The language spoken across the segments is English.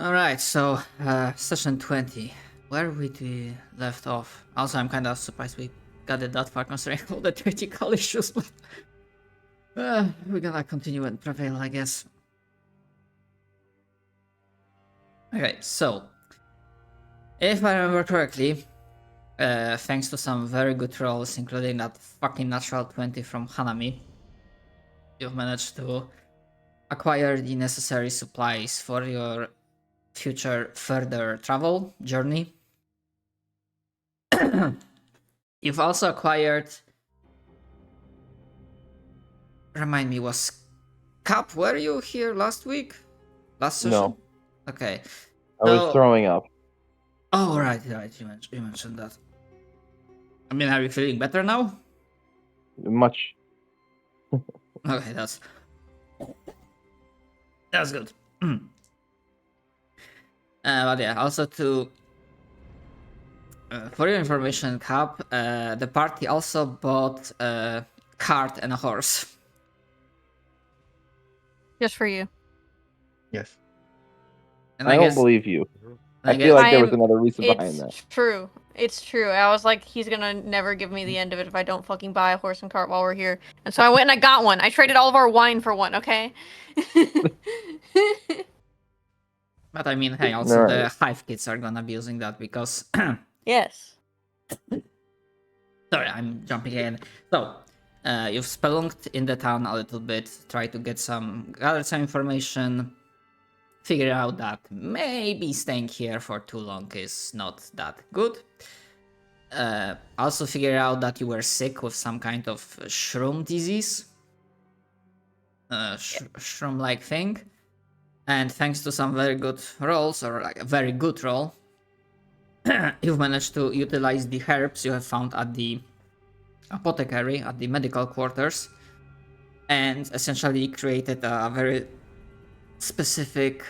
Alright, so session 20. Where we left off? Also, I'm kind of surprised we got it that far considering all the critical issues, but we're gonna continue and prevail, I guess. Okay, so if I remember correctly, thanks to some very good rolls, including that fucking natural 20 from Hanami, you've managed to acquire the necessary supplies for your future further travel journey. You've also acquired. Remind me, was Cap? Were you here last week? Last session? No. Okay. I was throwing up. Oh, right. You mentioned that. I mean, are you feeling better now? Much. Okay, that's good. But yeah, also for your information, Cap, the party also bought a cart and a horse. Just for you. Yes. And I don't believe you. I feel like there was another reason behind that. It's true. It's true. I was like, he's gonna never give me the end of it if I don't fucking buy a horse and cart while we're here. And so I went and I got one. I traded all of our wine for one, okay? But I mean, hey, also the Hive kids are gonna be using that because... Yes. Sorry, I'm jumping in. So, you've spelunked in the town a little bit, try to gather some information, figure out that maybe staying here for too long is not that good. Also figure out that you were sick with some kind of shroom disease. Shroom-like thing. And thanks to some very good rolls, or like a very good roll, you've managed to utilize the herbs you have found at the apothecary, at the medical quarters, and essentially created a very specific,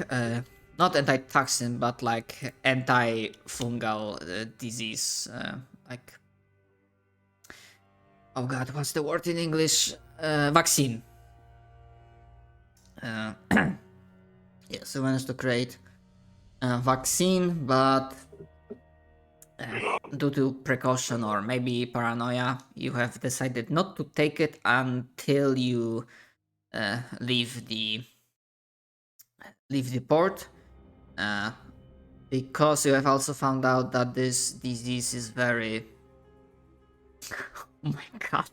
not anti-toxin, but like anti-fungal disease, like, oh god, what's the word in English? Vaccine. Yes, you managed to create a vaccine, but due to precaution or maybe paranoia, you have decided not to take it until you leave the port, because you have also found out that this disease is very... Oh my god.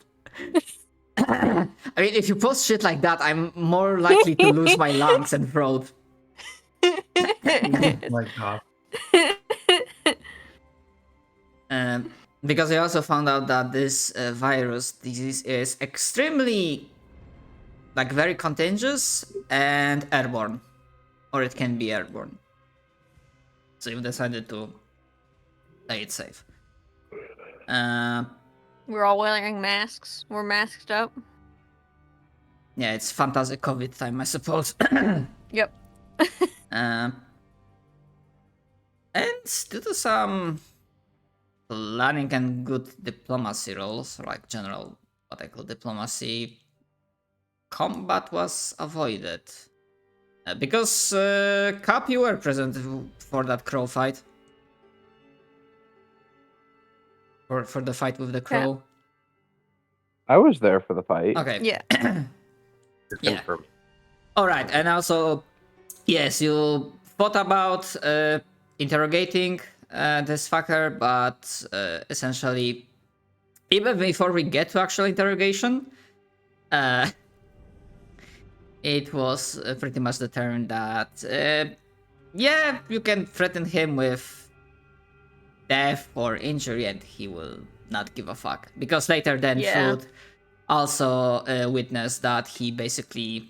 I mean, if you post shit like that, I'm more likely to lose my lungs and throat. Oh my god. Because I also found out that this disease is extremely, like, very contagious and airborne. Or it can be airborne. So you've decided to play it safe. We're all wearing masks. We're masked up. Yeah, it's fantastic COVID time, I suppose. Yep. And due to some planning and good diplomacy roles, like general what I call diplomacy, combat was avoided. Because, Cap, you were present for that crow fight. For the fight with the crow. I was there for the fight. Okay. Yeah. Yeah. Alright, and also, yes, you thought about interrogating this fucker, but essentially, even before we get to actual interrogation, it was pretty much determined that, yeah, you can threaten him with death or injury and he will not give a fuck. Because later then Food also witnessed that he basically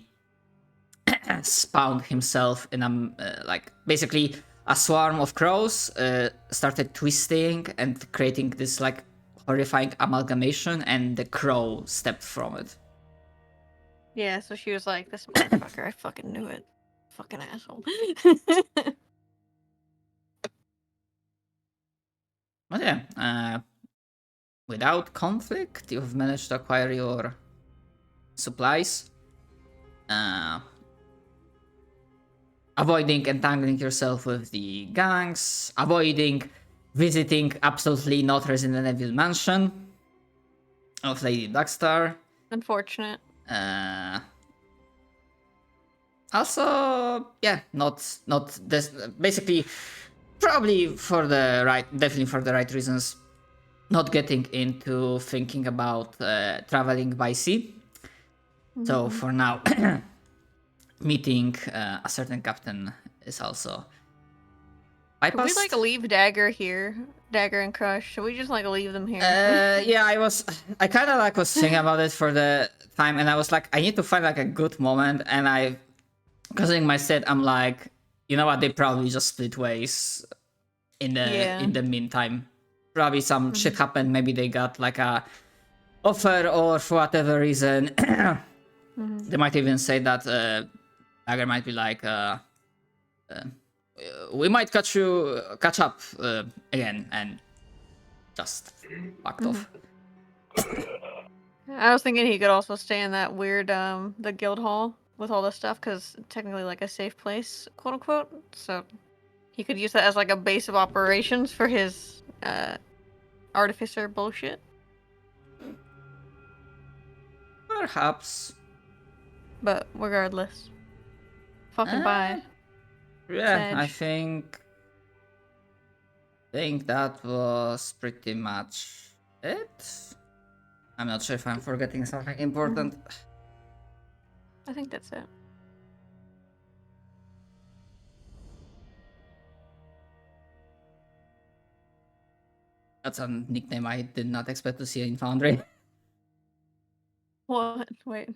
spawned himself in a, like, basically a swarm of crows started twisting and creating this, like, horrifying amalgamation, and the crow stepped from it. Yeah, so she was like, this motherfucker, I fucking knew it. Fucking asshole. But yeah, without conflict, you've managed to acquire your supplies. avoiding entangling yourself with the gangs, avoiding visiting absolutely not Resident Evil Mansion of Lady Darkstar. Unfortunate. Also, yeah, not this. Basically, probably definitely for the right reasons. Not getting into thinking about traveling by sea. So for now, meeting a certain captain is also bypassed. Should we like leave Dagger here? Dagger and Crush. Should we just like leave them here? Yeah, I kind of like was thinking about it for the time, and I was like, I need to find like a good moment, and because in my set, I'm like, you know what? They probably just split ways in the meantime. Probably some shit happened. Maybe they got like a offer, or for whatever reason, they might even say that Dagger might be like, we might catch up again, and just fucked off. I was thinking he could also stay in that weird the guild hall with all this stuff, because technically like a safe place, quote unquote. So he could use that as like a base of operations for his artificer bullshit. Perhaps. But regardless, fucking bye. Yeah, Sedge. I think that was pretty much it. I'm not sure if I'm forgetting something important. I think that's it. That's a nickname I did not expect to see in Foundry. What? Wait.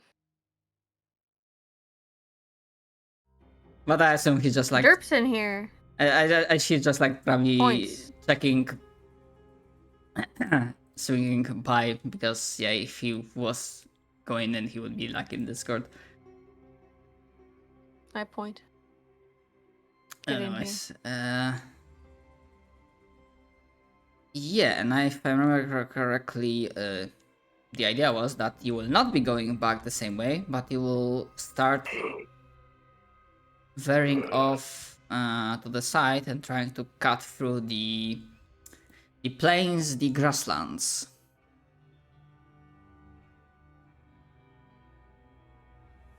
But I assume he's just like Derp's in here. she's just like probably Points. checking, swinging by, because yeah, if he was going, then he would be like in Discord. I point. Get in Anyways, yeah, and if I remember correctly, the idea was that you will not be going back the same way, but you will start veering off to the side and trying to cut through the plains, the grasslands.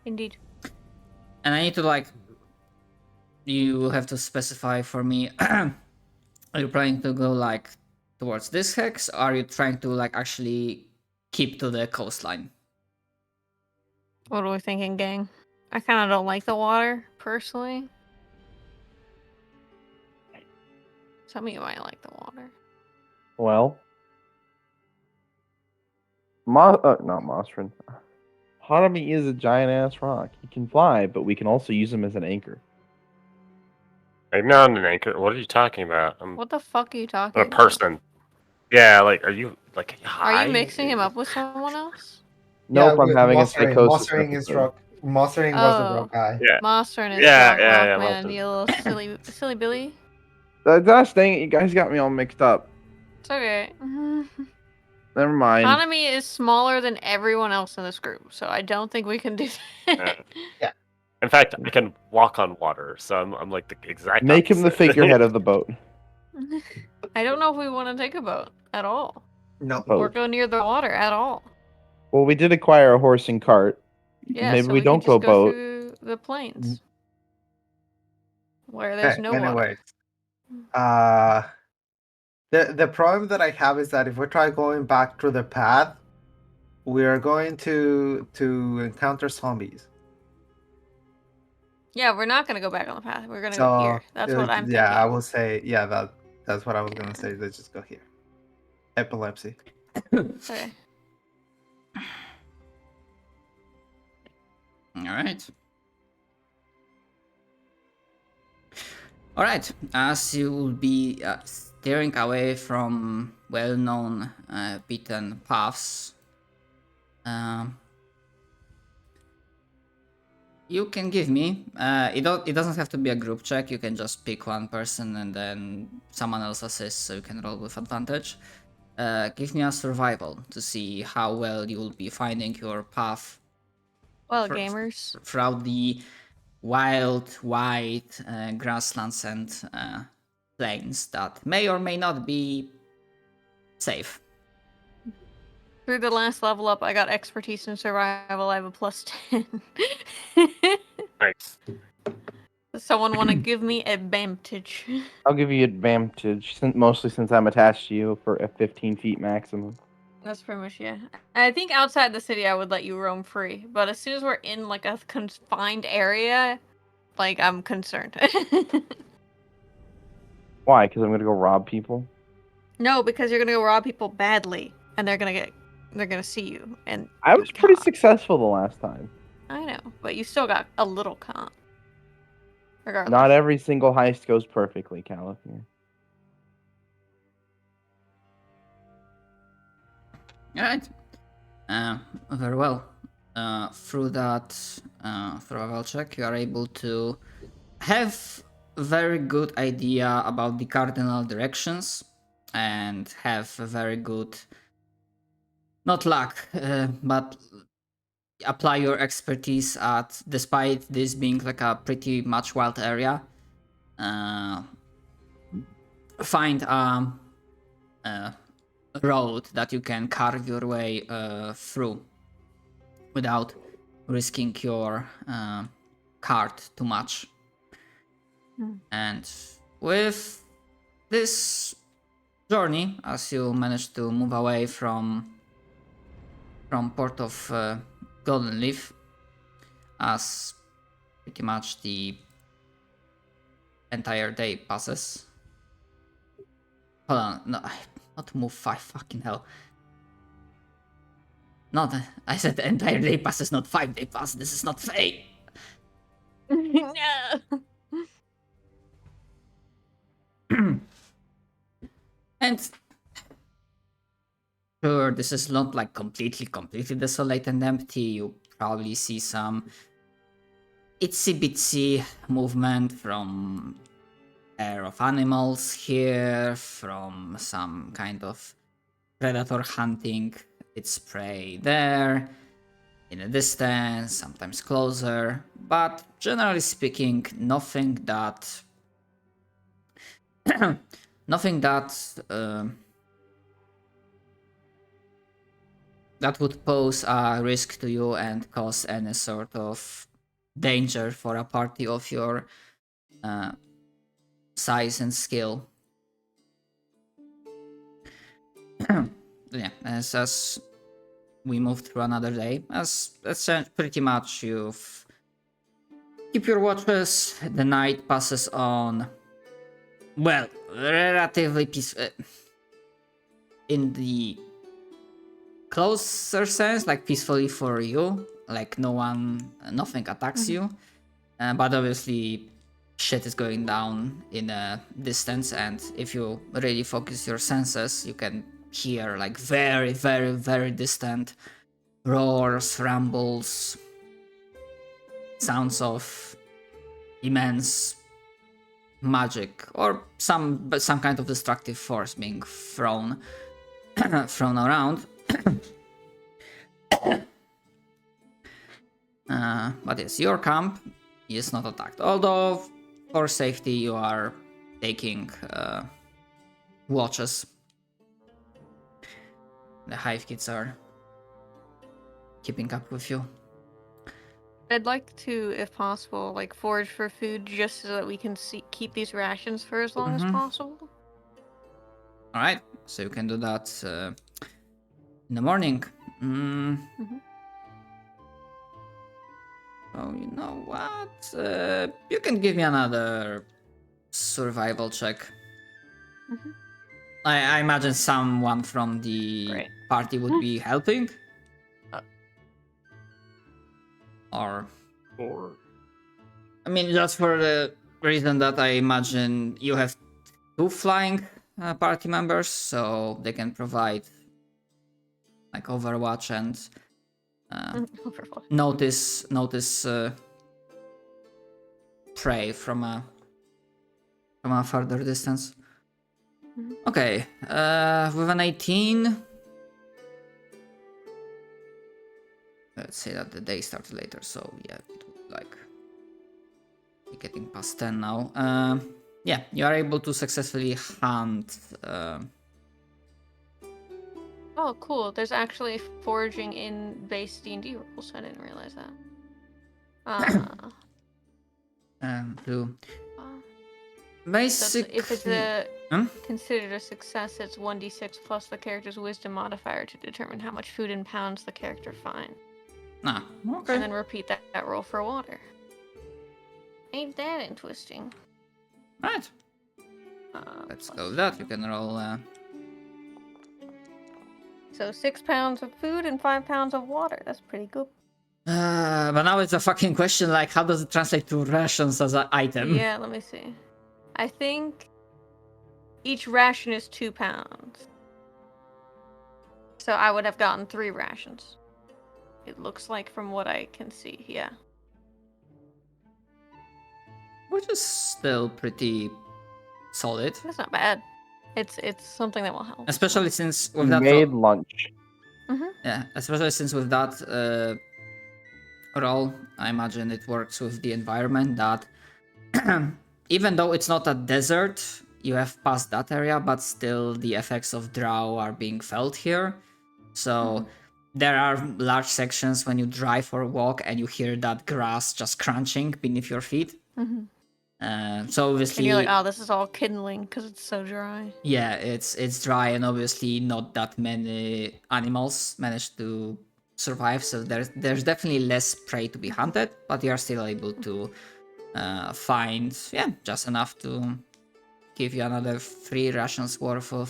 Indeed. And I need to you have to specify for me, are you planning to go like towards this hex, or are you trying to like actually keep to the coastline? What are we thinking, gang? I kind of don't like the water, personally. Some of you might like the water. Well, not Mostrin. Hanami is a giant ass rock. He can fly, but we can also use him as an anchor. I'm not an anchor. What are you talking about? I'm What the fuck are you talking a about? person. Yeah, like, are you like high? Are you mixing him up with someone else? Nope, I'm with having a Mostering. psychosis. Mostering is episode. rock. Mostering was the Oh. rock guy. Yeah. Monster and his Yeah, rock, yeah, yeah, man, Monster. you little silly Billy. Gosh dang it, you guys got me all mixed up. It's okay. Never mind. Hanami is smaller than everyone else in this group, so I don't think we can do that. Yeah. In fact, I can walk on water, so I'm like the exact. Make him the opposite. figurehead of the boat. I don't know if we want to take a boat at all, No. Boat. or go near the water at all. Well, we did acquire a horse and cart. Yeah, Maybe so we can don't just go boat. through the plains where there's no water. Anyways, the problem that I have is that if we try going back through the path, we are going to encounter zombies. Yeah, we're not gonna go back on the path. We're gonna So go here. That's what I'm thinking. Yeah, I will say that's what I was gonna say. Let's just go here. Epilepsy. Okay. All right. As you will be steering away from well-known beaten paths, you can give me. It doesn't have to be a group check. You can just pick one person and then someone else assists, so you can roll with advantage. Give me a survival to see how well you will be finding your path. Well, gamers. Throughout the wild, wide grasslands and plains that may or may not be safe. Through the last level up, I got expertise in survival. I have a +10. Nice. Does someone want to give me advantage? I'll give you advantage, mostly since I'm attached to you for a 15 feet maximum. That's pretty much, yeah. I think outside the city I would let you roam free, but as soon as we're in like a confined area, like I'm concerned. Why? Because I'm gonna go rob people. No, because you're gonna go rob people badly, and they're gonna see you. And I was you're pretty caught. successful the last time. I know, but you still got a little con. Regardless. Not every single heist goes perfectly, Caliph. Alright. Very well. Through that survival check, you are able to have a very good idea about the cardinal directions and have a very good, not luck, but apply your expertise at, despite this being like a pretty much wild area, find a road that you can carve your way through without risking your cart too much. And with this journey, as you manage to move away from Port of Golden Leaf, as pretty much the entire day passes. Hold on, no, not move 5, fucking hell. Not, I said the entire day passes, not 5 day pass. This is not fair. No. And sure, this is not like completely desolate and empty. You probably see some itsy bitsy movement from pair of animals here, from some kind of predator hunting its prey there, in a distance, sometimes closer, but generally speaking, nothing that that would pose a risk to you and cause any sort of danger for a party of your size and skill. Yeah, as we move through another day, as pretty much you've keep your watches, the night passes on, well, relatively peaceful. In the closer sense, like peacefully for you, like nothing attacks you, but obviously shit is going down in a distance, and if you really focus your senses, you can hear like very, very, very distant roars, rumbles, sounds of immense magic or some kind of destructive force being thrown around. But yes, your camp is not attacked, although for safety you are taking watches. The hive kids are keeping up with you. I'd like to, if possible, like forage for food just so that we can keep these rations for as long as possible. All right, so you can do that in the morning. Oh, you know what? You can give me another survival check. I imagine someone from the party would be helping. Or I mean, just for the reason that I imagine you have 2 flying party members, so they can provide like overwatch and notice prey from a further distance. Okay, with an 18. Let's say that the day starts later, so yeah, it would like getting past 10 now. Yeah, you are able to successfully hunt. Oh, cool. There's actually foraging in base D&D rules. I didn't realize that. To So basically. if it's Hmm? considered a success, it's 1d6 plus the character's wisdom modifier to determine how much food in pounds the character finds. Ah, okay. And then repeat that roll for water. Ain't that interesting? Right. Let's go with that. You can roll. So 6 pounds of food and 5 pounds of water. That's pretty good. But now it's a fucking question like, how does it translate to rations as an item? Yeah, let me see. I think each ration is 2 pounds. So I would have gotten 3 rations. It looks like from what I can see, yeah. Which is still pretty solid. That's not bad. It's something that will help. Especially since We with that. made lunch. Yeah, especially since with that roll, I imagine it works with the environment that even though it's not a desert, you have passed that area, but still the effects of drow are being felt here. So there are large sections when you drive or walk and you hear that grass just crunching beneath your feet. So obviously, And you're like, oh, this is all kindling because it's so dry. yeah, it's dry and obviously not that many animals manage to survive. So there's definitely less prey to be hunted, but you are still able to find just enough to give you another 3 rations worth of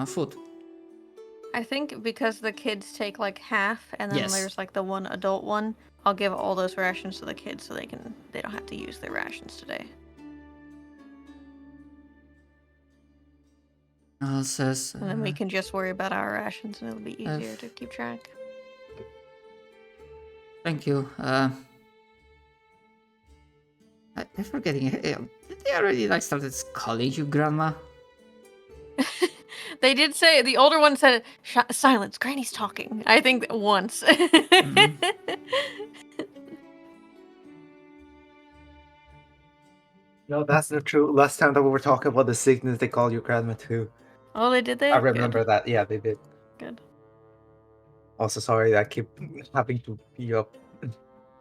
food. I think because the kids take like half, and then Yes. there's like the one adult one. I'll give all those rations to the kids so they don't have to use their rations today. Says, And then we can just worry about our rations, and it'll be easier to keep track. thank you. I'm forgetting. Did they already like started calling you grandma? They did say, the older one said, silence, Granny's talking. I think once. No, that's not true. Last time that we were talking about the sickness, they called you grandma too. Oh, they did that? I remember that. Yeah, they did. Good. Also, sorry that I keep having to be up.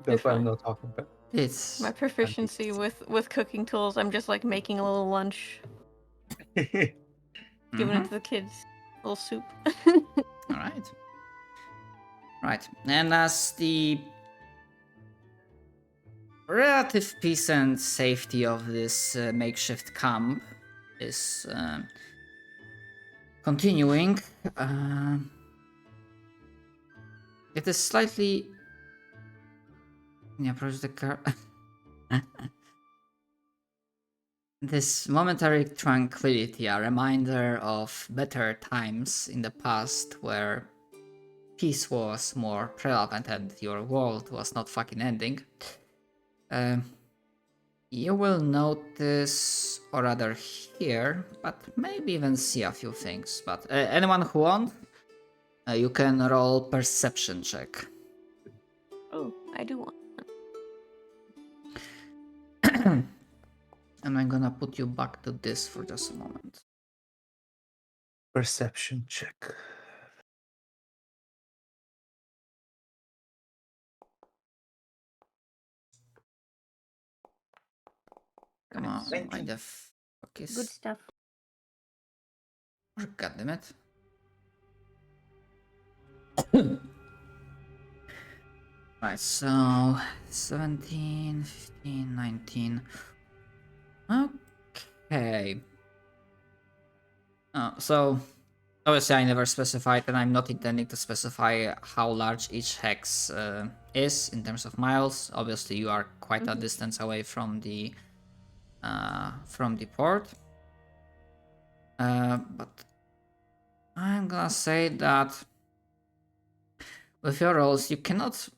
That's why I'm fine. not talking about. It's My proficiency with cooking tools, I'm just like making a little lunch, giving it to the kids. A little soup. all right. Right, and as the relative peace and safety of this makeshift camp is continuing, it is slightly. Approach the car. This momentary tranquility, a reminder of better times in the past where peace was more prevalent and your world was not fucking ending. You will notice, or rather hear, but maybe even see a few things. But anyone who wants, you can roll perception check. Oh, I do want. And I'm gonna put you back to this for just a moment. Perception check. Come on, Thank why you. the fuck is... Good stuff. God damn it. Right, so 17, 15, 19. Okay. So obviously I never specified, and I'm not intending to specify how large each hex is in terms of miles. Obviously you are quite a distance away from the port. But I'm gonna say that with your rolls you cannot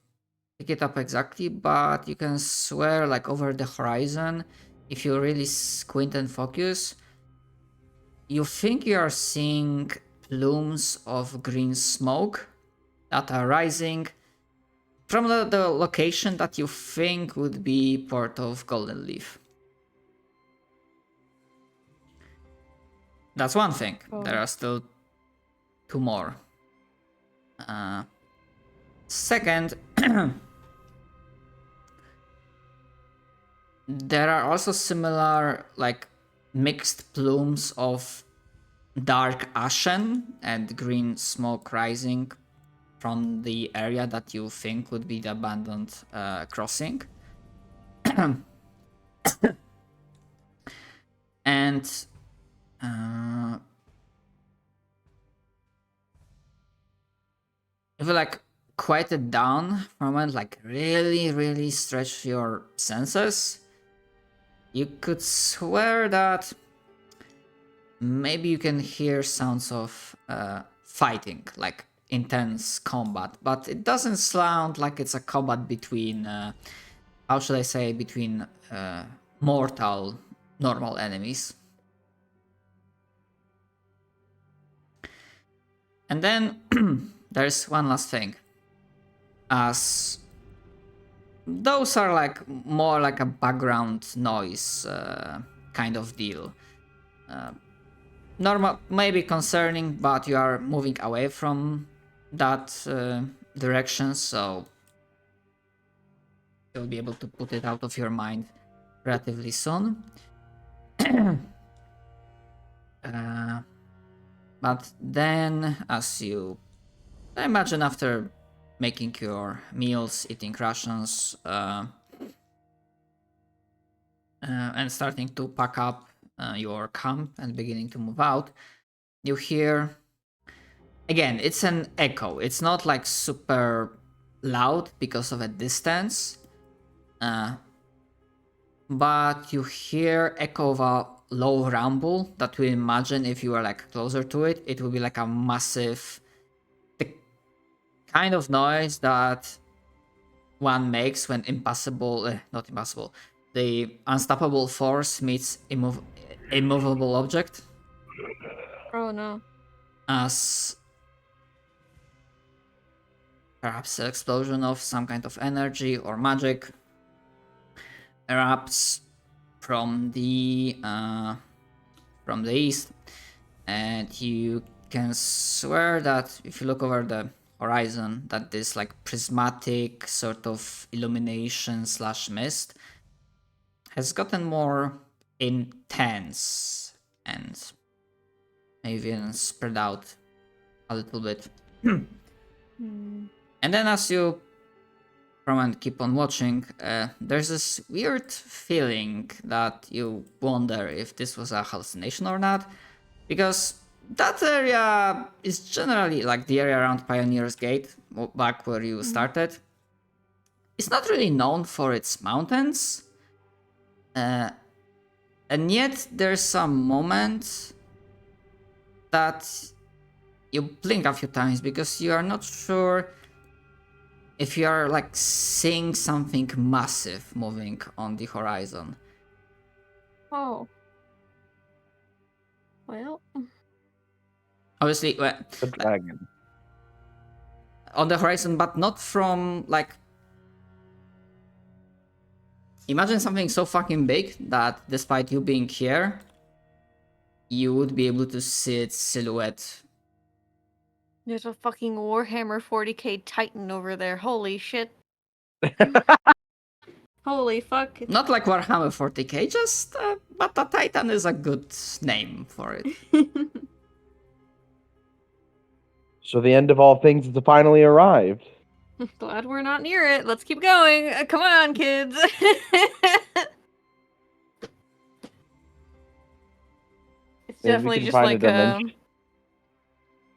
pick it up exactly, but you can swear like over the horizon, if you really squint and focus, you think you are seeing plumes of green smoke that are rising from the location that you think would be Port of Golden Leaf. That's one thing. Oh. There are still 2 more. Second, there are also similar, like, mixed plumes of dark ashen and green smoke rising from the area that you think would be the abandoned crossing. And if you like quiet it down for a moment, like really stretch your senses, you could swear that maybe you can hear sounds of fighting, like intense combat, but it doesn't sound like it's a combat between, how should I say, between mortal, normal enemies. And then there's one last thing. As those are like more like a background noise kind of deal. Normal, maybe concerning, but you are moving away from that direction, so you'll be able to put it out of your mind relatively soon. But then, as you imagine, after making your meals, eating rations, and starting to pack up your camp and beginning to move out, you hear, again, it's an echo. It's not like super loud because of a distance, but you hear echo of a low rumble that we imagine if you were like closer to it, it would be like a massive, the kind of noise that one makes when not impossible, the unstoppable force meets immovable object. Oh no. As perhaps an explosion of some kind of energy or magic erupts from the east, and you can swear that if you look over the horizon, that this like prismatic sort of illumination / mist has gotten more intense and maybe even spread out a little bit. And then as you and keep on watching, there's this weird feeling that you wonder if this was a hallucination or not, because that area is generally, like the area around Pioneer's Gate, back where you started, it's not really known for its mountains, and yet there's some moment that you blink a few times because you are not sure if you are like seeing something massive moving on the horizon. Oh. Well. Obviously, The dragon. on the horizon, but not from like. Imagine something so fucking big that despite you being here, you would be able to see its silhouette. There's a fucking Warhammer 40k Titan over there. Holy shit. Holy fuck. Not like Warhammer 40k, just, but the Titan is a good name for it. So the end of all things has finally arrived. Glad we're not near it. Let's keep going. Come on, kids. It's Maybe we definitely can just find a like dimension.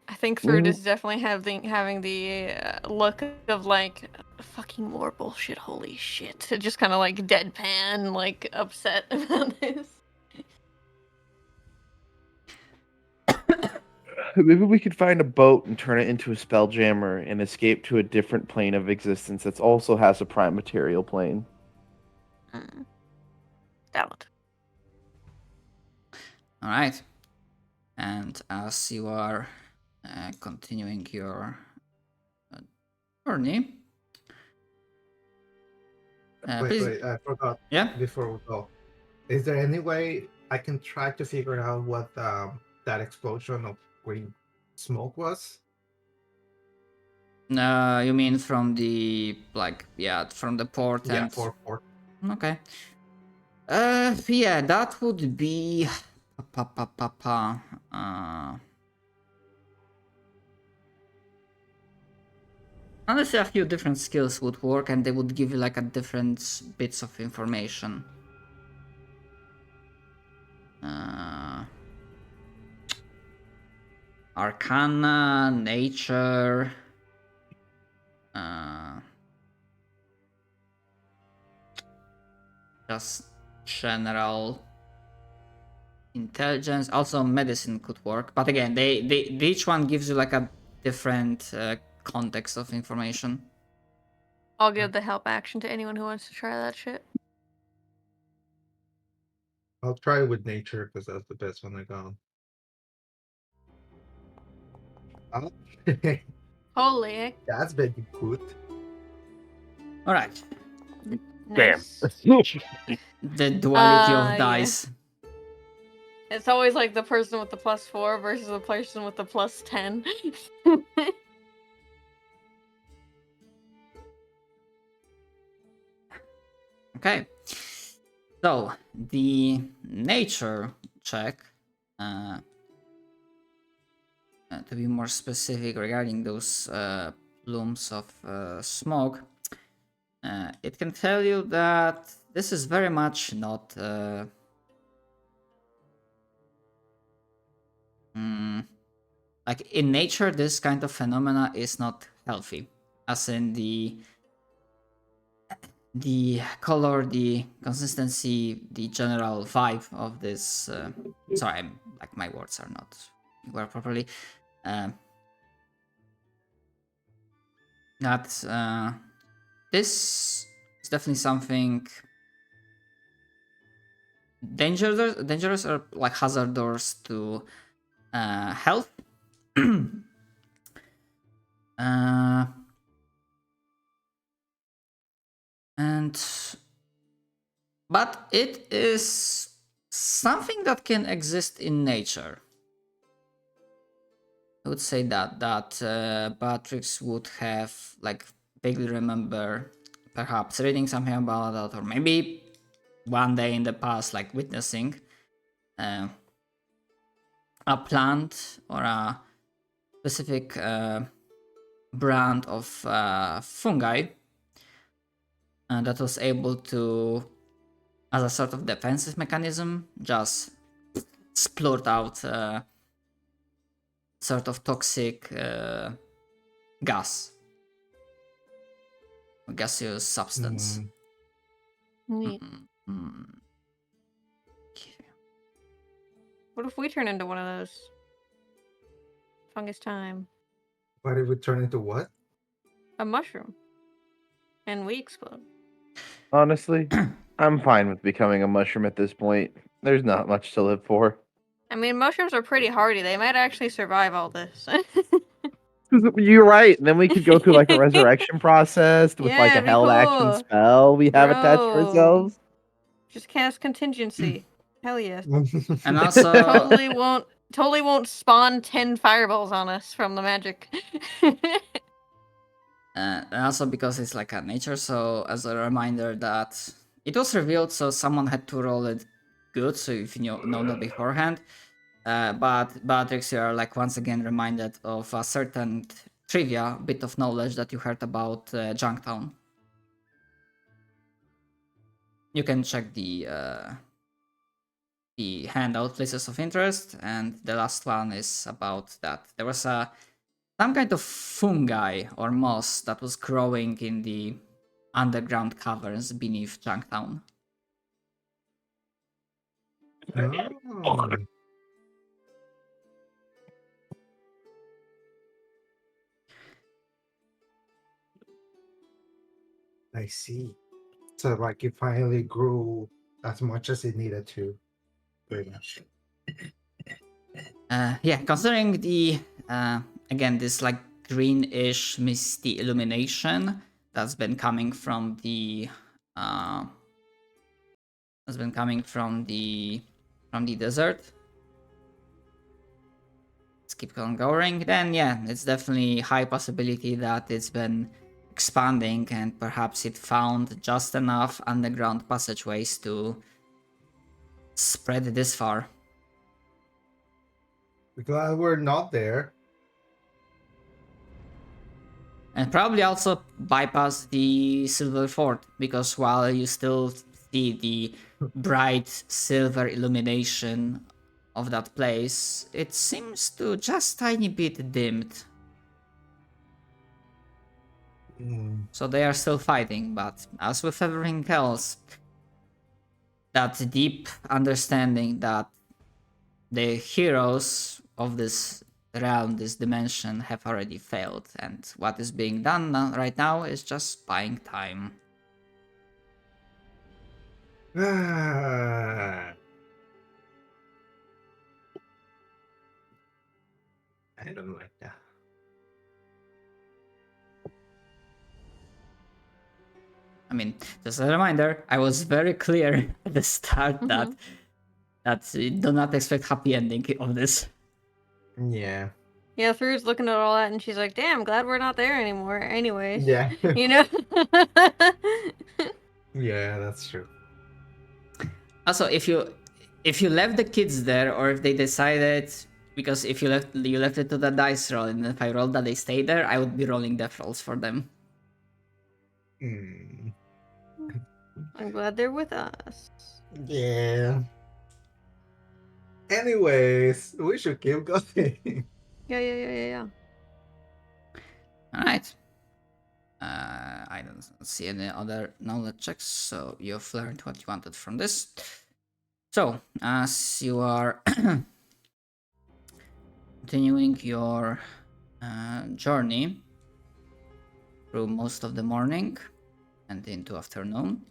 I think Third is definitely having the look of like fucking more bullshit. Holy shit! Just kind of like deadpan, like upset about this. Maybe we could find a boat and turn it into a spelljammer and escape to a different plane of existence that also has a prime material plane. Valid. All right. And as you are continuing your journey, Please. Wait, I forgot Yeah. before we go. Is there any way I can try to figure out what that explosion of green smoke was? You mean from the from the port Yeah, and for okay. Yeah, that would be honestly, a few different skills would work, and they would give you like a different bits of information. Arcana, nature. Just general intelligence. Also, medicine could work, but again, they each one gives you like a different context of information. I'll give the help action to anyone who wants to try that shit. I'll try with nature because that's the best one I got. Oh, Holy heck. that's very good. All right, Nice. the duality of Yeah. dice. It's always like the person with the +4 versus the person with the +10. Okay, so the nature check, to be more specific regarding those plumes of smoke, it can tell you that this is very much not like in nature. This kind of phenomena is not healthy, as in the color, the consistency, the general vibe of this. Sorry, like my words are not work properly. That this is definitely something dangerous or like hazardous to health. But it is something that can exist in nature. I would say that Batrix would have like vaguely remember perhaps reading something about that, or maybe one day in the past like witnessing a plant or a specific brand of fungi that was able to, as a sort of defensive mechanism, just splurt out sort of toxic gas, gaseous substance. Neat. What if we turn into one of those? Fungus time. What if we turn into what? A mushroom. And we explode. Honestly, I'm fine with becoming a mushroom at this point. There's not much to live for. I mean, mushrooms are pretty hardy. They might actually survive all this. You're right. And then we could go through like a resurrection process with like Yeah, a be held action cool. spell we have attached to Bro. ourselves. Just cast contingency. Hell yeah. And also, Totally won't spawn 10 fireballs on us from the magic. and also because it's like a nature, so as a reminder that it was revealed, so someone had to roll it good, so if you know that beforehand. But Beatrix, you are like once again reminded of a certain trivia bit of knowledge that you heard about Junktown. You can check the handout places of interest, and the last one is about that there was some kind of fungi or moss that was growing in the underground caverns beneath Junktown. Oh. I see. So like it finally grew as much as it needed to. Pretty much. Yeah, considering the again this like greenish misty illumination that's been coming from the uh, has been coming from the desert. Let's keep on going. Then yeah, it's definitely high possibility that it's been expanding and perhaps it found just enough underground passageways to spread this far. Glad we're not there. And probably also bypass the silver fort, because while you still see the bright silver illumination of that place, it seems to just tiny bit dimmed. So they are still fighting, but as with everything else, that deep understanding that the heroes of this realm, this dimension, have already failed, and what is being done right now is just buying time. I don't like that. I mean, just a reminder, I was very clear at the start that do not expect happy ending of this. Yeah. Yeah, Fru's looking at all that and she's like, damn, glad we're not there anymore. Anyways. Yeah. You know? Yeah, that's true. Also, if you left the kids there, or if they decided, because if you left it to the dice roll, and if I rolled that they stay there, I would be rolling death rolls for them. I'm glad they're with us. Yeah. Anyways, we should keep going. Yeah. All right. I don't see any other knowledge checks, so you've learned what you wanted from this. So, as you are continuing your journey through most of the morning and into afternoon,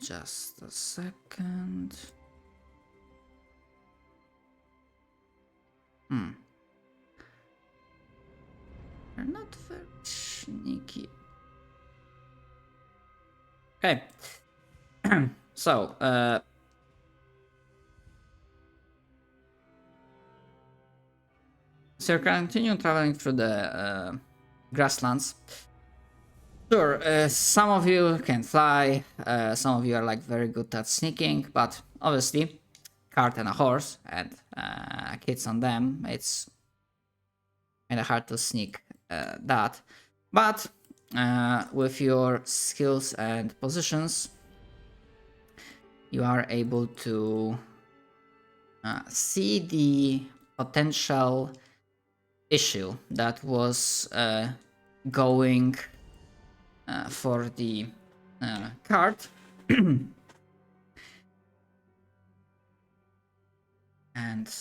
just a second. They're not very sneaky. Okay. So, so you're continuing traveling through the grasslands. Sure, some of you can fly, some of you are like very good at sneaking, but obviously, cart and a horse and kids on them, it's kind of hard to sneak that. But with your skills and positions, you are able to see the potential issue that was going for the cart. And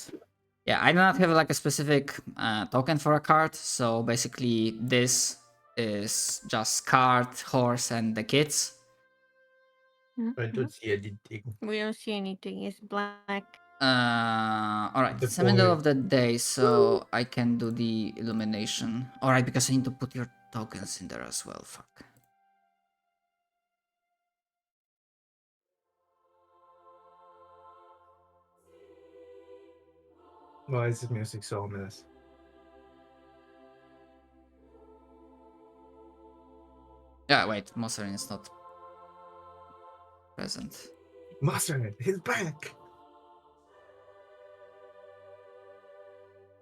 yeah, I do not have like a specific token for a cart, so basically this is just cart, horse, and the kids. I don't see anything. We don't see anything. It's black. Alright, The it's the middle boy. of the day, so I can do the illumination. Alright, because I need to put your tokens in there as well, fuck. Why is this music so ominous? Yeah, wait, Mosarin is not present. Master, he's back!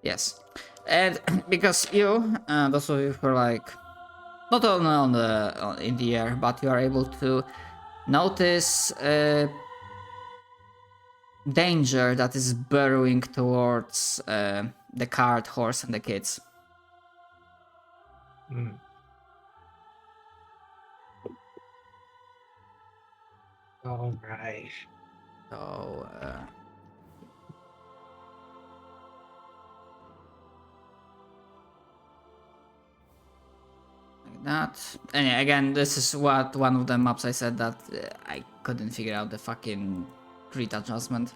Yes, and because you, those of you who are like not only in the air, but you are able to notice danger that is burrowing towards the cart, horse, and the kids. All right. So. That, and yeah, again, this is what one of the maps I said that I couldn't figure out the fucking grid adjustment.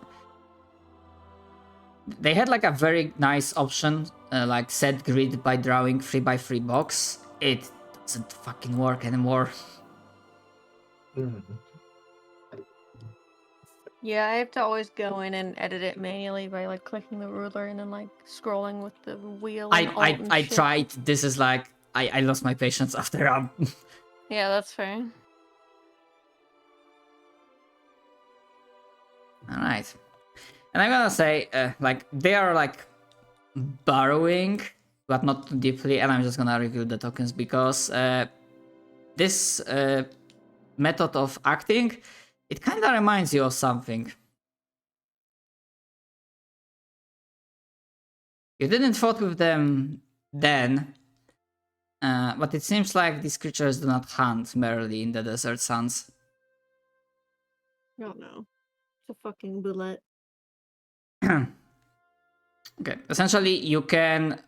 they had like a very nice option, like set grid by drawing 3x3 box. It doesn't fucking work anymore. Mm. Yeah, I have to always go in and edit it manually by like clicking the ruler and then like scrolling with the wheel and alt and I shit. tried. This is like I lost my patience after Yeah, that's fair. All right, and I'm gonna say like they are like burrowing, but not too deeply, and I'm just gonna review the tokens because this method of acting, it kind of reminds you of something. You didn't fought with them then, but it seems like these creatures do not hunt merely in the desert sands. Oh no. It's a fucking bullet. Okay, essentially you can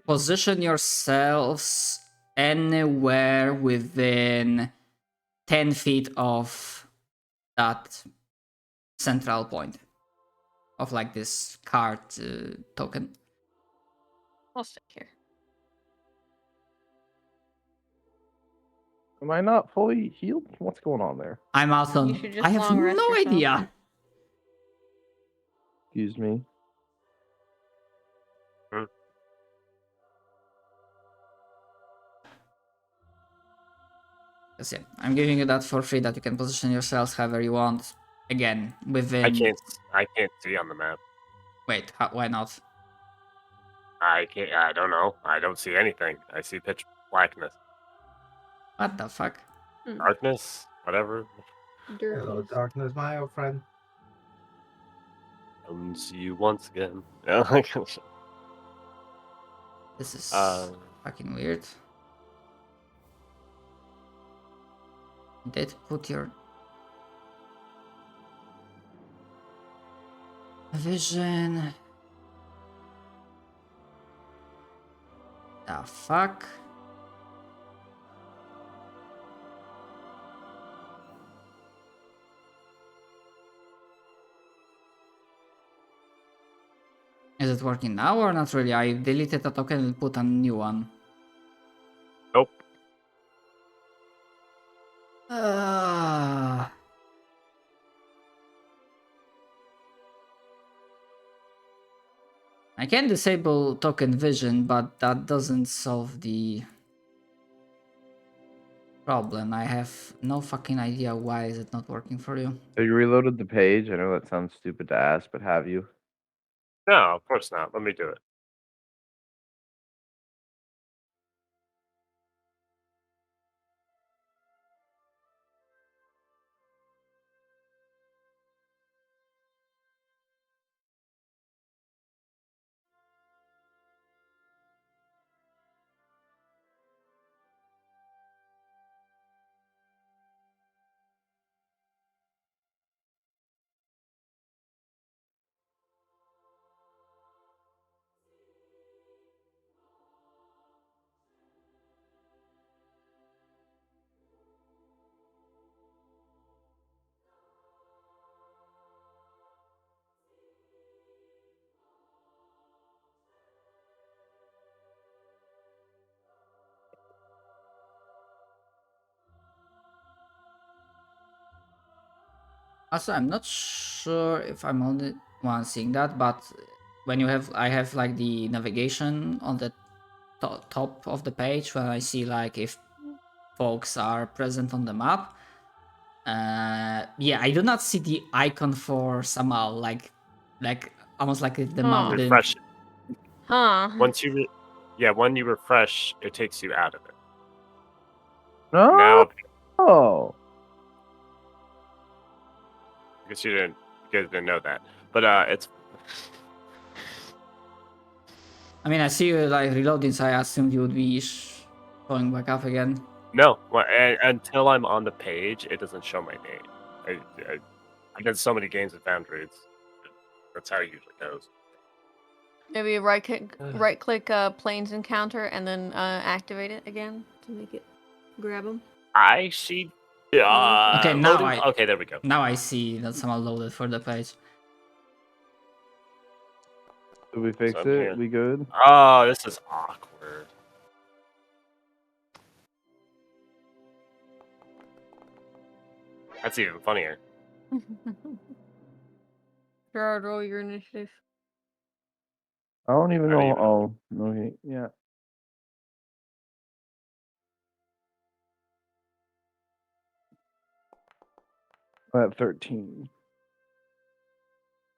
position yourselves anywhere within 10 feet of that central point of like this card token. I'll stay here. Am I not fully healed? What's going on there? I'm also. You should just I have long rest no yourself. idea. Excuse me. Yes, yeah, I'm giving you that for free. That you can position yourselves however you want. Again, within. I can't see on the map. Wait, why not? I can't. I don't know. I don't see anything. I see pitch blackness, What the fuck? darkness, whatever. Hello, darkness, my old friend. Come see you once again. Yeah. This is fucking weird. You did put your vision. The fuck? Is it working now or not really? I deleted a token and put a new one. Nope. I can disable token vision, but that doesn't solve the problem. I have no fucking idea why is it not working for you. So you reloaded the page? I know that sounds stupid to ask, but have you? No, of course not. Let me do it. Also, I'm not sure if I'm only one seeing that, but when you have, I have like the navigation on the top of the page when I see like if folks are present on the map. Yeah, I do not see the icon for somehow like almost like if the map didn't. Refresh it. Huh. Once you, when you refresh, it takes you out of it. No. Now, Oh. because you guys didn't know that, but it's. I mean, I see you like reloading, so I assumed you would be showing back up again. No, until I'm on the page, it doesn't show my name. I've done so many games with Foundry. That's how it usually goes. Maybe right click planes encounter and then activate it again to make it grab them. I see. Okay, now loading. Okay, there we go. Now I see that someone loaded for the page. Did we fix So I'm it? here. We good? Oh, this is awkward. That's even funnier. Gerard, roll your initiative. I don't even I don't know. even Oh, okay, yeah. At 13.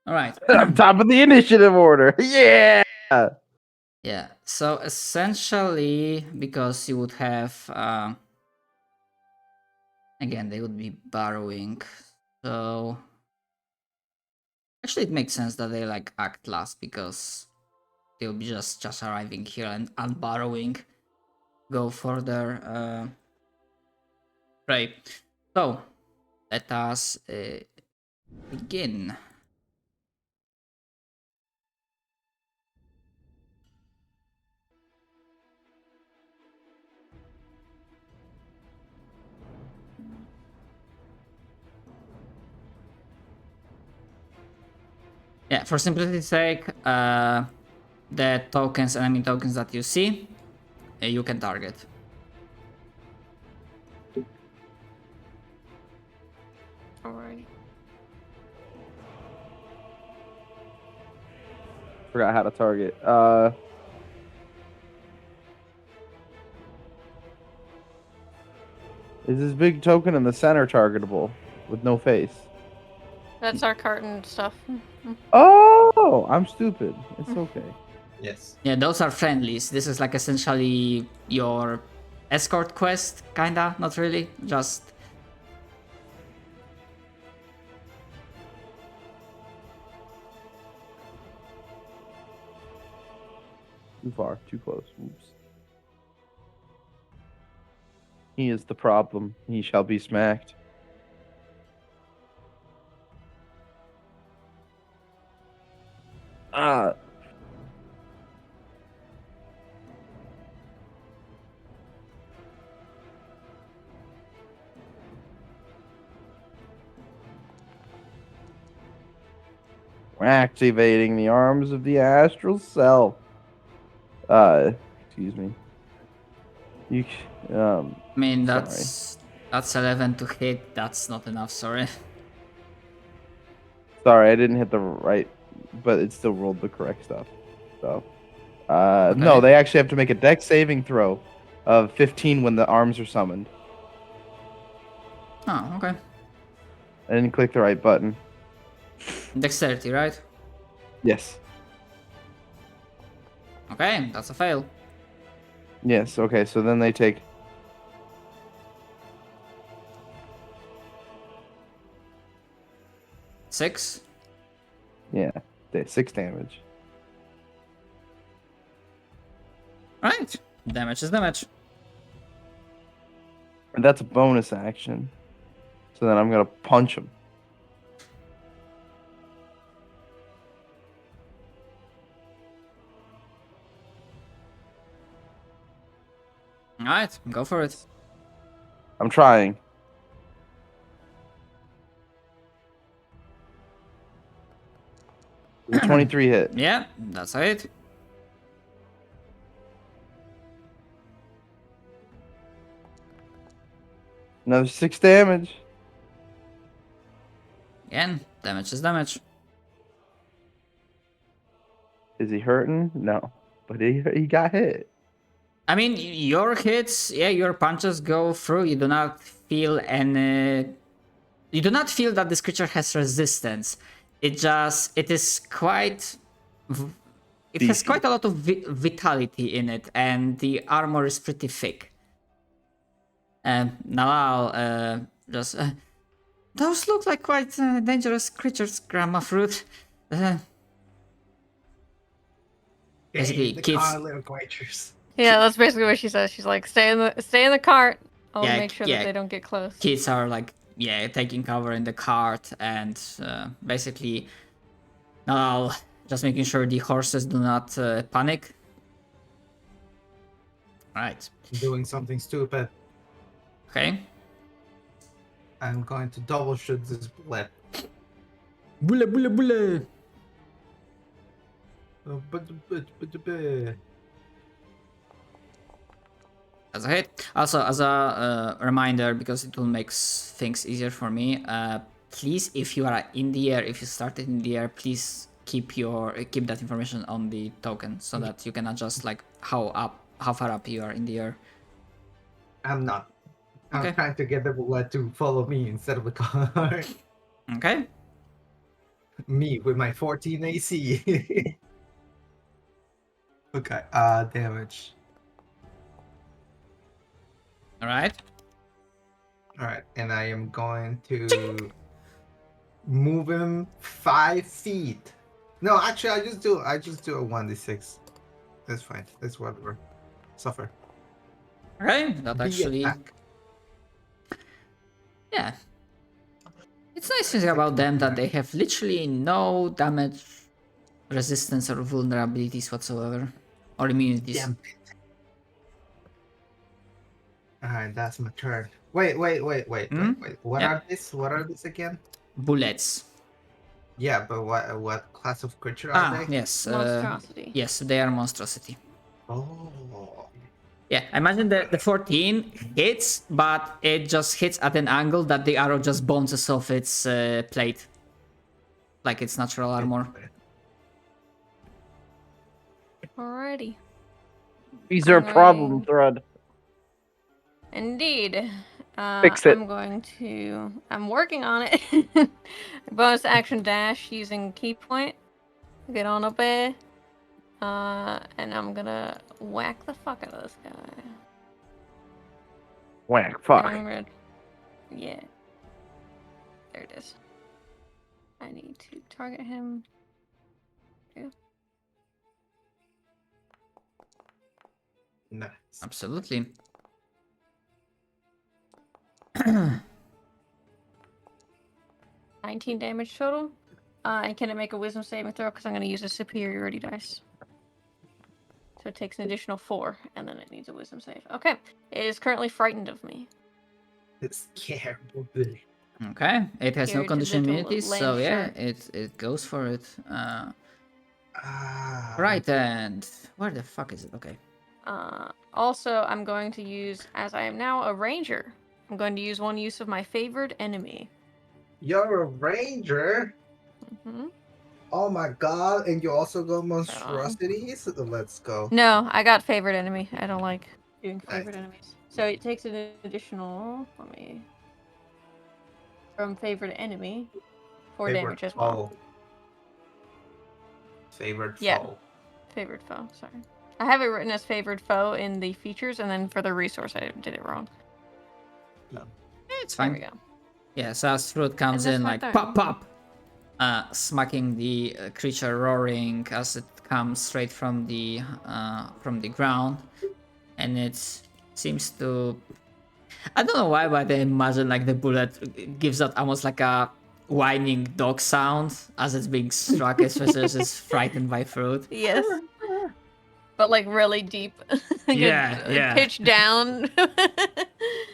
All right. I'm top of the initiative order. Yeah. Yeah. So essentially, because you would have again, they would be borrowing. So actually, it makes sense that they like act last because they'll be just arriving here and unborrowing, go for their prey. So let us begin. Yeah, for simplicity's sake, the tokens, enemy tokens that you see, you can target. Alrighty. Forgot how to target. Is this big token in the center targetable with no face? That's our carton stuff. Oh, I'm stupid. It's okay. Yes. Yeah, those are friendlies. This is like essentially your escort quest, kinda, not really, just Too far, too close. Oops. He is the problem. He shall be smacked. Ah. We're activating the arms of the astral self. Excuse me. You, I mean sorry. that's 11 to hit. That's not enough. Sorry. Sorry, I didn't hit the right, but it still rolled the correct stuff. So, no, Okay. they actually have to make a dex saving throw of 15 when the arms are summoned. Oh, okay. I didn't click the right button. Dexterity, right? Yes. Okay, that's a fail. Yes. Okay. So then they take. Six. Yeah, 6 damage. Right. Damage is damage. And that's a bonus action. So then I'm gonna punch him. All right, go for it. I'm trying. The 23 hit. Yeah, that's it. Another 6 damage. Again, damage is damage. Is he hurting? No, but he got hit. I mean, your hits, yeah, your punches go through. You do not feel any. You do not feel that this creature has resistance. It is quite. It has Beefy. quite a lot of vitality in it, and the armor is pretty thick. Now just. Those look like quite dangerous creatures, Grandma Fruit. Basically, the kids. car, little creatures. Yeah, that's basically what she says. She's like, stay in the cart. I'll Yeah, make sure yeah. that they don't get close. Kids are like, yeah, taking cover in the cart and basically now just making sure the horses do not panic. Right. Doing something stupid. Okay. I'm going to double shoot this bullet. Bule, bule, bule. As a hit. Also, as a reminder, because it will make things easier for me, please, if you are in the air, if you started in the air, please keep that information on the token so that you can adjust like how far up you are in the air. I'm not. I'm Okay. trying to get the bullet to follow me instead of the car. Okay. Me with my 14 AC. Okay, damage. All right. Alright, and I am going to move him 5 feet. No, actually I just do a 1d6. That's fine. That's whatever. Suffer. Okay. That Be actually. attack. Yeah. It's nice thing about them that they have literally no damage resistance or vulnerabilities whatsoever. Or immunities. Damn it. Alright, that's my turn. Wait. Hmm? What Yep. are these? What are these again? Bullets. Yeah, but what class of creature are they? Yes. Monstrosity. Yes, they are monstrosity. Oh. Yeah, imagine the 14 hits, but it just hits at an angle that the arrow just bounces off its plate. Like it's natural armor. Alrighty. These are a problem, Alright. Thread. Indeed. Fix it. I'm working on it. Bonus action dash using key point. Get on up there. And I'm gonna whack the fuck out of this guy. Whack, And fuck. I'm gonna... Yeah. There it is. I need to target him. Nice. Absolutely. 19 damage total. And can it make a wisdom saving throw? Because I'm going to use a superiority dice. So it takes an additional 4, and then it needs a wisdom save. Okay. It is currently frightened of me. It's scared. Okay, it has no Scared condition little immunity, so lamb yeah, shirt. it goes for it. Right, and where the fuck is it? Okay. Also, I'm going to use, as I am now a ranger, I'm going to use one use of my favored enemy. You're a ranger? Hmm. Oh my god, and you also go monstrosities? Let's go. No, I got favored enemy. I don't like doing favorite Nice. enemies. So it takes an additional, from favorite enemy, 4 damage as well. Foe. Favorite Yeah. foe. Favored foe, sorry. I have it written as favored foe in the features, and then for the resource, I did it wrong. It's There fine. we go. Yeah, so as fruit comes And that's in my like turn. pop pop, smacking the creature roaring as it comes straight from the ground, and it seems to. I don't know why, but I imagine like the bullet gives out almost like a whining dog sound as it's being struck, especially as it's frightened by fruit. Yes. But like really deep. Yeah. Pitch down.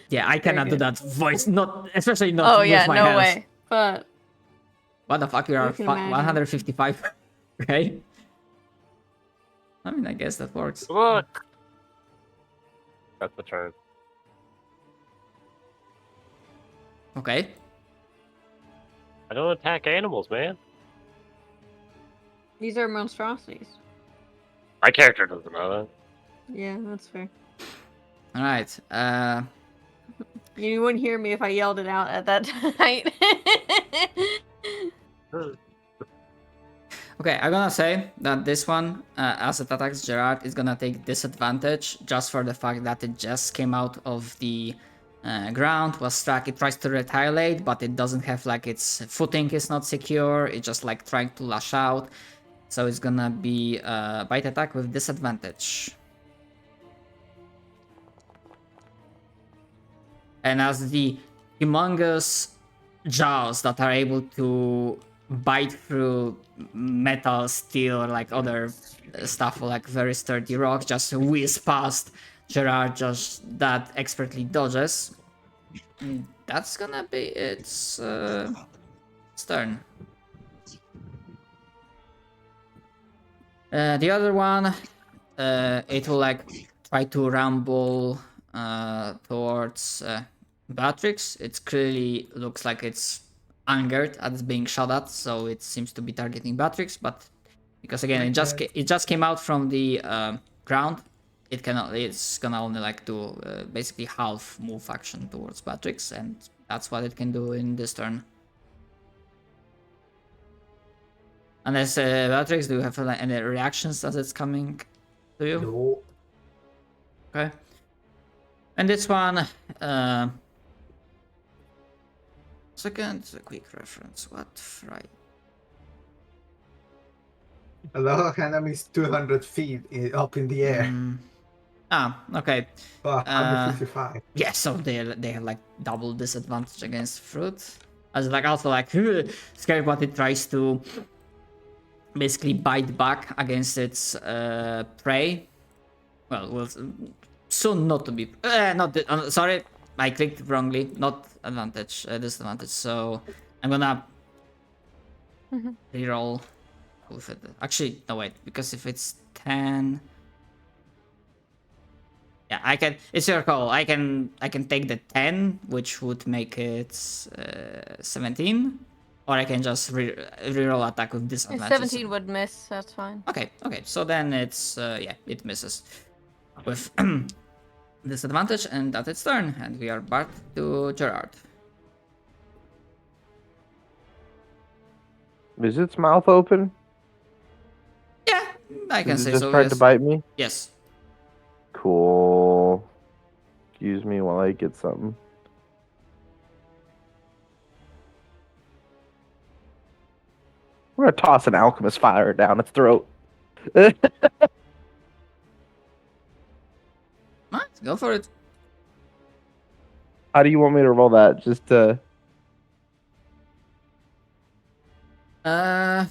Yeah, I cannot do good. that voice, not especially not Oh with yeah, my no hands. way. But What the fuck? You are can imagine. 155. Okay. I mean, I guess that works. Look. That's the turn. Okay. I don't attack animals, man. these are monstrosities. My character doesn't know that. Yeah, that's fair. All right. You wouldn't hear me if I yelled it out at that height. Okay, I'm gonna say that this one, as it attacks Gerard, is gonna take disadvantage just for the fact that it just came out of the ground, was struck. It tries to retaliate, but it doesn't have like its footing is not secure. It's just like trying to lash out. So it's gonna be a bite attack with disadvantage. And as the humongous jaws that are able to bite through metal, steel, or like other stuff, like very sturdy rock, just whiz past, Gerard just that expertly dodges. That's gonna be its turn. The other one, it will like try to rumble towards Beatrix. It clearly looks like it's angered at being shot at, so it seems to be targeting Beatrix. But because again, it just came out from the ground, it's gonna only like do basically half move action towards Beatrix, and that's what it can do in this turn. Unless Beatrix, do you have like, any reactions as it's coming to you? No. Okay. And this one, second, a quick reference. What fry? A lot of enemies 200 feet up in the air. Okay. Well, 155. Yeah, so they have like double disadvantage against fruit. As like also like scary what it tries to basically bite back against its prey. Well, soon not to be sorry, I clicked wrongly. Not advantage, disadvantage. So I'm gonna reroll with it. Actually, no wait, because if it's 10. Yeah, I can. It's your call. I can take the 10, which would make it 17, or I can just reroll attack with disadvantage. 17 would miss. That's fine. Okay. So then it's yeah, it misses with disadvantage, and that's its turn. And we are back to Gerard. Is its mouth open? Yeah, I can Is say it just so. tried Yes. to bite me? Yes. Cool. Excuse me while I get something. We're gonna toss an alchemist fire down its throat. Nice, go for it. How do you want me to roll that? Just to... I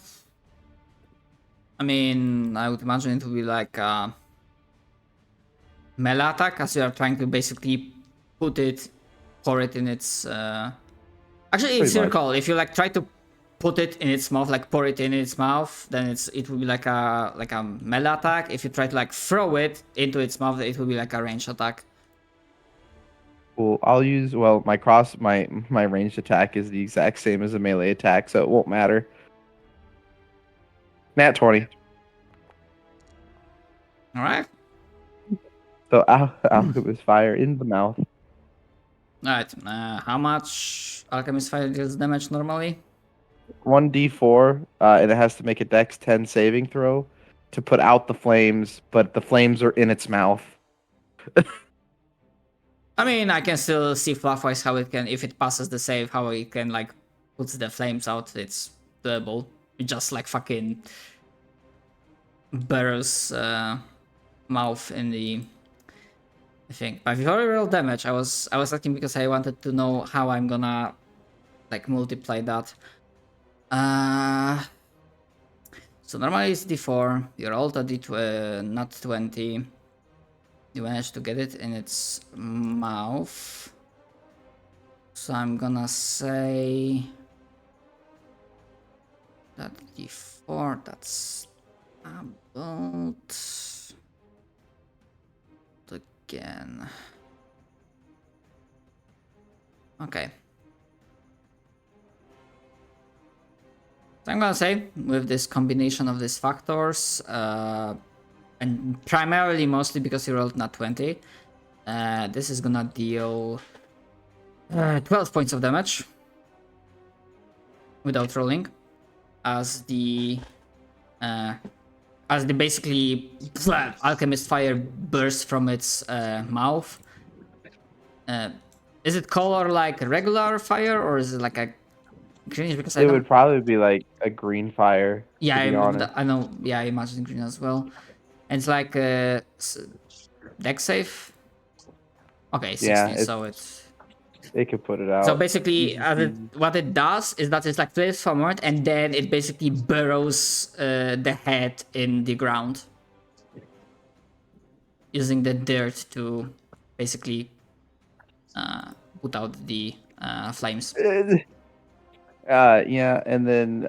mean, I would imagine it would be like melee attack, as you are trying to basically pour it in its. Actually, it's Pretty your much. call. If you like try to put it in its mouth, like pour it in its mouth, then it will be like a melee attack. If you try to like throw it into its mouth, it will be like a range attack. Cool. I'll use my ranged attack is the exact same as a melee attack, so it won't matter. Nat 20. All right. So alchemist fire in the mouth. All right. How much alchemist fire deals damage normally? 1d4, and it has to make a dex 10 saving throw to put out the flames, but the flames are in its mouth. I mean, I can still see fluff-wise how it can, if it passes the save, how it can like put the flames out. It's doable. It just like fucking burrows mouth in the thing. But before real damage, I was asking because I wanted to know how I'm gonna like multiply that. So normally it's d4. You rolled a not 20. You managed to get it in its mouth. So I'm gonna say that d4. That's about again. Okay. So I'm gonna say with this combination of these factors, and primarily mostly because you rolled not 20, this is gonna deal 12 points of damage without rolling, as the basically alchemist fire bursts from its mouth. Is it color like regular fire, or is it like a greenish? Because It would probably be like a green fire. yeah, to be honest. I know. Yeah, I imagine green as well. And it's like deck save. Okay, 16. Yeah, So it's It could put it out. so basically, what it does is that it's like flips forward, and then it basically burrows the head in the ground, using the dirt to basically put out the flames. Yeah, and then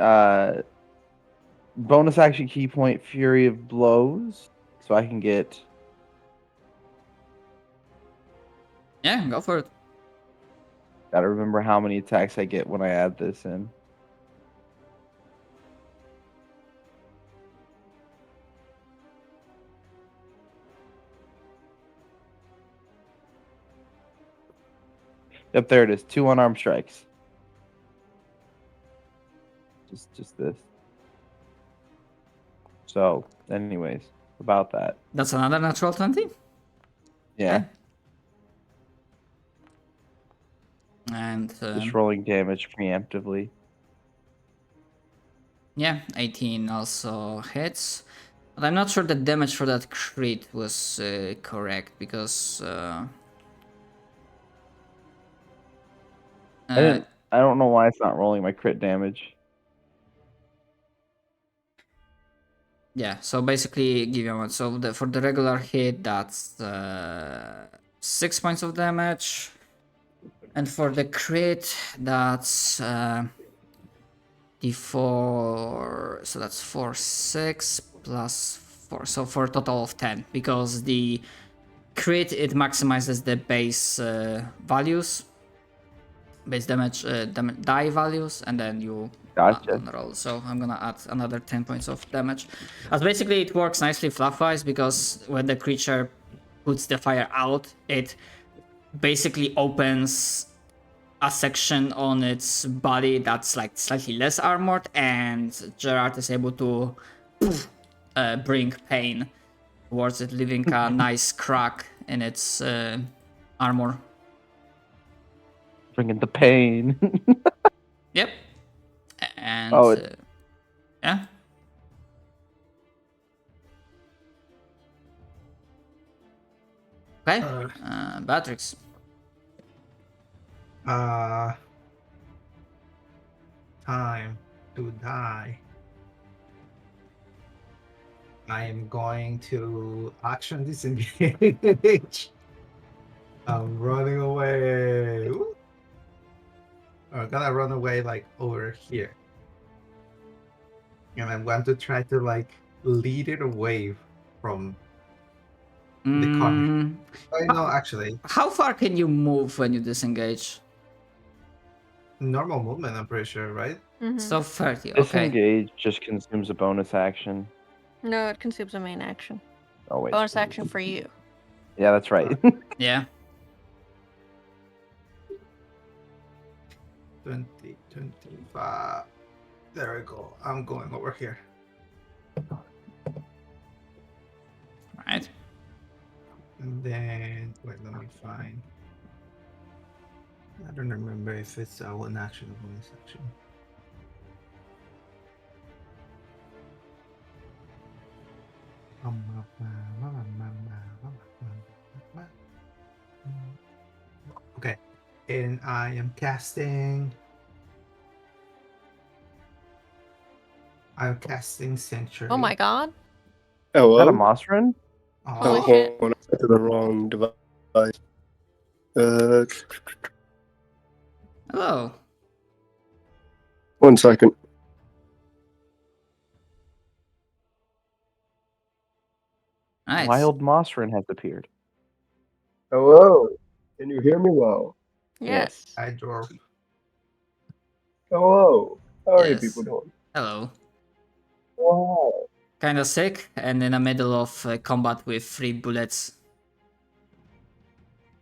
bonus action key point Fury of Blows, so I can get. Yeah, go for it. Gotta remember how many attacks I get when I add this in. Yep, there it is. 2 unarmed strikes. Just this. So, anyways, about that. That's another natural 20. Yeah, Okay. And just rolling damage preemptively. yeah, 18 also hits. But I'm not sure the damage for that crit was correct because I don't know why it's not rolling my crit damage. yeah, so basically give you one. So for the regular hit, that's 6 points of damage. And for the crit, that's d4. So that's 4, 6 plus 4. So for a total of 10. Because the crit, it maximizes the base values. Base damage die values, and then you Gotcha. roll. So I'm gonna add another 10 points of damage. As basically it works nicely fluff-wise because when the creature puts the fire out, it basically opens a section on its body that's like slightly less armored, and Gerard is able to bring pain towards it, leaving a nice crack in its armor. Bringing the pain. Yep. And yeah. Okay. Beatrix. Time to die. I am going to action disengage. I'm running away. Ooh. I'm gonna run away like over here. And I want to try to like lead it away from the corner. No, actually. How far can you move when you disengage? Normal movement, I'm pretty sure, right? Mhm. So 30, okay. Disengage just consumes a bonus action. No, it consumes a main action. Oh wait. Bonus action for you. Yeah, that's right. Yeah. 20, 25. There we go. I'm going over here. Right. And then, wait, let me find. I don't remember if it's one action or bonus action. Okay, and I am casting. I'm casting Sanctuary. Oh my god. Is that a Hello? Mossrin? Holy Oh, shit. I went to the wrong device. Hello. 1 second. Nice. Wild Mossrin has appeared. Hello? Can you hear me well? Yes. I drove. Hello? How are you Yes. people doing? Hello. Wow. Kinda sick and in the middle of combat with 3 bullets.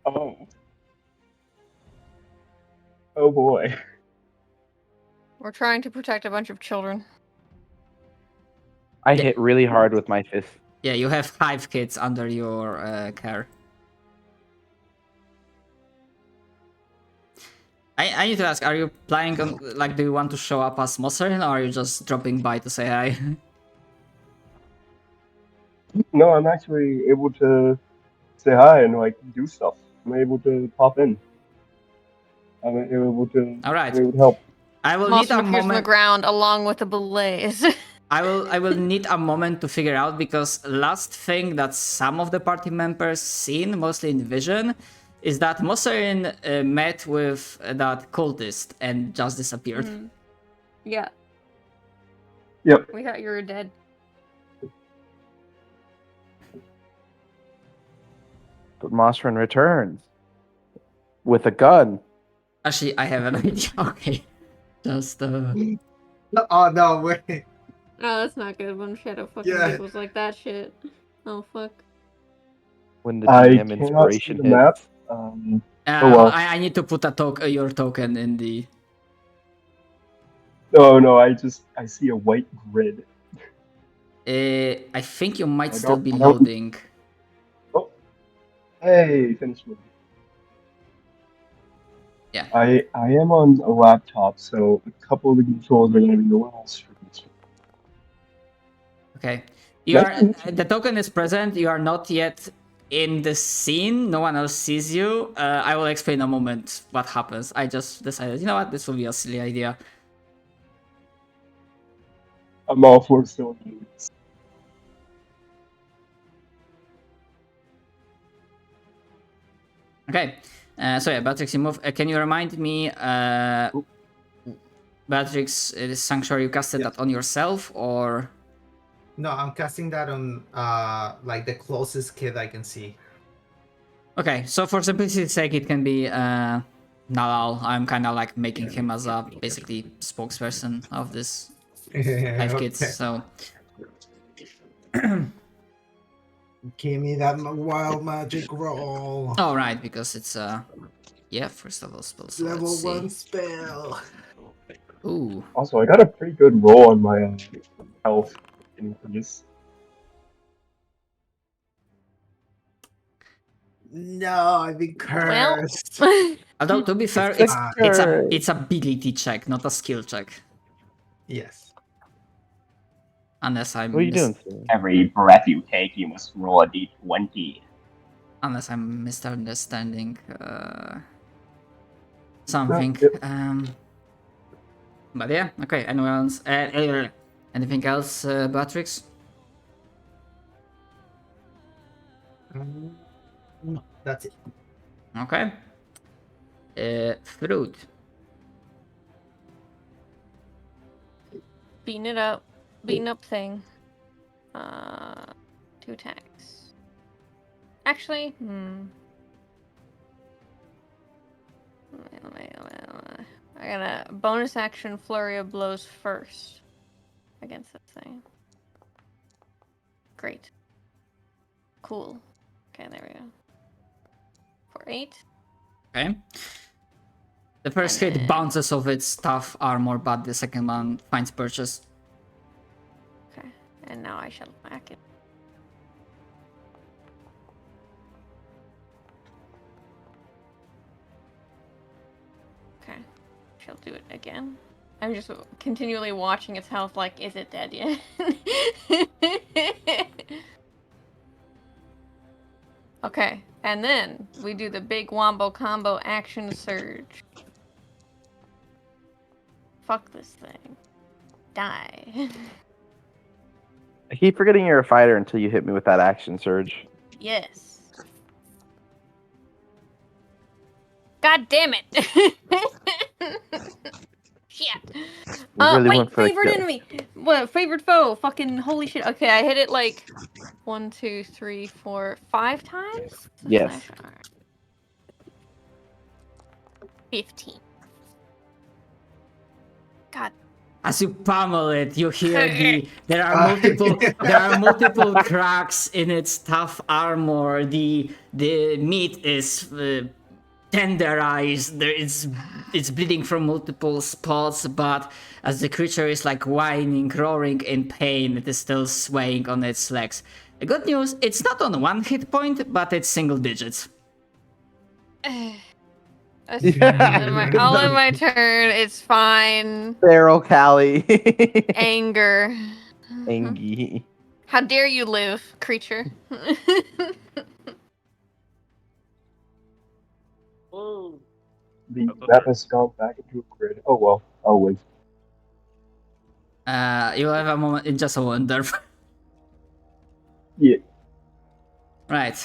Oh. Oh boy. We're trying to protect a bunch of children. I Yeah. hit really hard with my fist. Yeah, you have 5 kids under your care. I need to ask, are you planning on, like, do you want to show up as Mosserin, or are you just dropping by to say hi? No, I'm actually able to say hi and like do stuff. I'm able to pop in. I'm able to. Alright. I'm able to help. I will need Monster a appears on the moment. ground along with the blaze. I will need a moment to figure out, because last thing that some of the party members seen, mostly in vision, is that Mosserin met with that cultist and just disappeared. Yeah. Yep. We thought you were dead. But Mosrin returns with a gun. Actually, I have an idea. Okay. Just Oh no, wait. Oh, that's not good when Shadow fucking Yeah. giggles like that shit. Oh, fuck. When the I DM cannot see inspiration the hits. map. Oh well. I need to put your token in the. No, I see a white grid. I think you might I still don't- be I don't- loading. Oh, hey, finish moving. Yeah. I am on a laptop, so a couple of the controls are gonna be a little strange. Okay. You Nice are to meet you. the token is present. You are not yet in the scene. No one else sees you. I will explain in a moment what happens. I just decided, you know what, this will be a silly idea. I'm all for still doing this. Okay. So yeah, Beatrix, you move. Can you remind me, Beatrix, this sanctuary, you casted Yeah. that on yourself or? No, I'm casting that on like the closest kid I can see. Okay, so for simplicity's sake, it can be Nalal. I'm kind of like making him as a basically spokesperson of this 5 kids. Okay. So Give me that wild magic roll. oh right, because it's yeah, first level spell. So Level let's see. 1 spell. Ooh, Also, I got a pretty good roll on my health increase. No, I've been Well. cursed. although to be fair, It's it's ability check, not a skill check. Yes. Unless I'm What are you doing? Sir? Every breath you take, you must roll a d20. unless I'm misunderstanding something. Yep. But yeah, okay. Anyone else? Anything else, Beatrix? No, that's it. Okay. Fruit. Beating up thing. 2 attacks. Actually, I got a bonus action flurry of blows first against this thing. Great. Cool. Okay, there we go. For 8. Okay. The first hit bounces off its tough armor, but the second one finds purchase. Okay, and now I shall whack it. Okay, she'll do it again. I'm just continually watching its health like, is it dead yet? Okay, and then we do the big wombo combo action surge. Fuck this thing. Die. I keep forgetting you're a fighter until you hit me with that action surge. Yes. God damn it. Shit. You really Wait, went for a favorite kill. enemy. What? Favorite foe. Fucking holy shit. Okay, I hit it like 1, 2, 3, 4, 5 times. Yes. 15. God. As you pummel it, you hear there are multiple cracks in its tough armor. The meat is tenderized. It's bleeding from multiple spots, but as the creature is like whining, roaring in pain, it is still swaying on its legs. The good news, it's not on 1 hit point, but it's single digits. All in my turn. It's fine. Feral Callie. Anger. Angie. How dare you live, creature? The map has gone back into a grid. Oh well, I'll wait. You'll have a moment in just a wonder. Yeah. Right,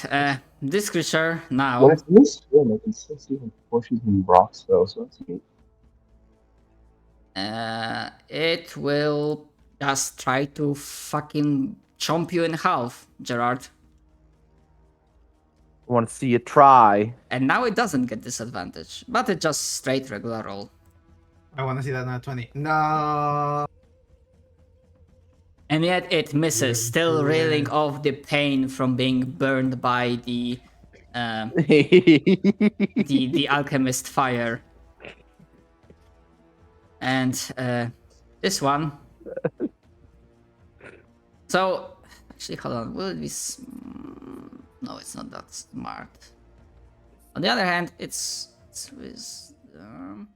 this creature now. When it's in this room, I can still see like bushes and rocks though, so that's neat. It will just try to fucking chomp you in half, Gerard. I want to see you try. And now it doesn't get disadvantage, but it just straight regular roll. I want to see that now 20. No. And yet it misses, Yeah, still yeah. reeling off the pain from being burned by the alchemist fire. And this one. So actually, hold on. Will it be? No, it's not that smart. On the other hand, it's wisdom.